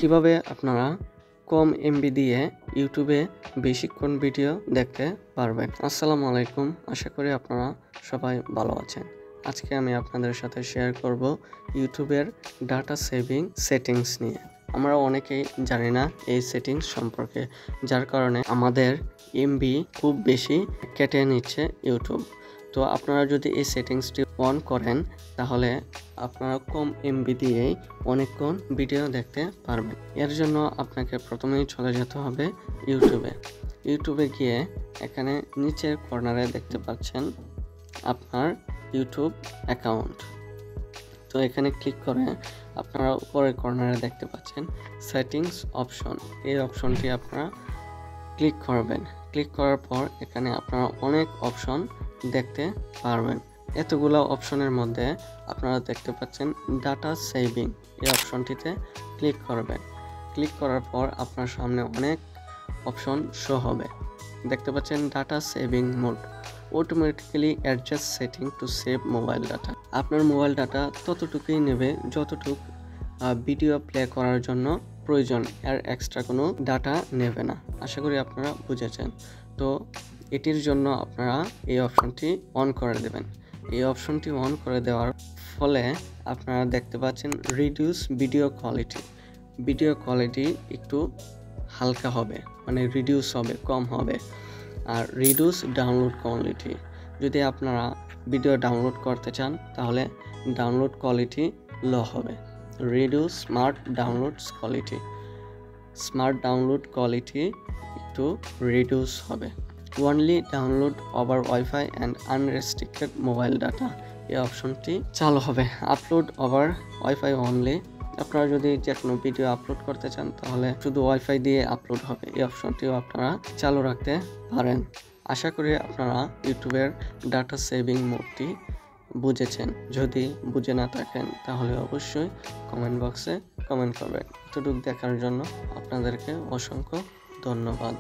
কিভাবে আপনারা কম এমবি দিয়ে ইউটিউবে বেশিক্ষণ ভিডিও দেখতে পারবেন। আসসালামু আলাইকুম, আশা করি আপনারা সবাই ভালো আছেন। আজকে আমি আপনাদের সাথে শেয়ার করব ইউটিউবের ডাটা সেভিং সেটিংস নিয়ে। আমরা অনেকেই জানি না এই সেটিংস সম্পর্কে, যার কারণে আমাদের এমবি খুব বেশি কেটে নিচ্ছে ইউটিউব। তো আপনারা যদি এই সেটিংসটি অন করেন তাহলে আপনারা কম এমবি দিয়েই অনেকক্ষণ ভিডিও দেখতে পারবেন। এর জন্য আপনাকে প্রথমেই চলে যেতে হবে ইউটিউবে গিয়ে এখানে নিচের কর্নারে দেখতে পাচ্ছেন আপনার ইউটিউব অ্যাকাউন্ট। তো এখানে ক্লিক করে আপনারা উপরের কর্নারে দেখতে পাচ্ছেন সেটিংস অপশন। এই অপশনটি আপনারা ক্লিক করবেন। ক্লিক করার পর এখানে আপনারা অনেক অপশন দেখতে পারবেন। এতগুলো অপশনের মধ্যে আপনারা দেখতে পাচ্ছেন ডাটা সেভিং, এই অপশনটিতে ক্লিক করবেন। ক্লিক করার পর আপনার সামনে অনেক অপশন শো হবে। দেখতে পাচ্ছেন data saving mode, automatically adjust setting to save mobile data. আপনার মোবাইল ডাটা ততটুকুই নেবে যতটুক ভিডিও প্লে করার জন্য প্রয়োজন, এর এক্সট্রা কোনো ডাটা নেবে না। আশা করি আপনারা বুঝেছেন। তো এটির জন্য আপনারা এই অপশনটি অন করে দেবেন। এই অপশনটি অন করে দেওয়ার ফলে আপনারা দেখতে পাচ্ছেন রিডিউস ভিডিও কোয়ালিটি একটু হালকা হবে, মানে রিডিউস হবে, কম হবে। আর রিডিউস ডাউনলোড কোয়ালিটি, যদি আপনারা ভিডিও ডাউনলোড করতে চান তাহলে ডাউনলোড কোয়ালিটি লো হবে। রিডিউস স্মার্ট ডাউনলোড কোয়ালিটি একটু রিডিউস হবে। Only download over wifi and unrestricted mobile data, এই অপশনটি চালু হবে। আপলোড ওভার ওয়াইফাই অনলি, আপনারা যদি যে কোনো ভিডিও আপলোড করতে চান তাহলে শুধু ওয়াইফাই দিয়ে আপলোড হবে। এই অপশনটিও আপনারা চালু রাখতে পারেন। আশা করি আপনারা ইউটিউবের ডাটা সেভিং মোডটি বুঝেছেন। যদি বুঝে না থাকেন তাহলে অবশ্যই কমেন্ট বক্সে কমেন্ট করবেন। এতটুকু দেখার জন্য আপনাদেরকে অসংখ্য ধন্যবাদ।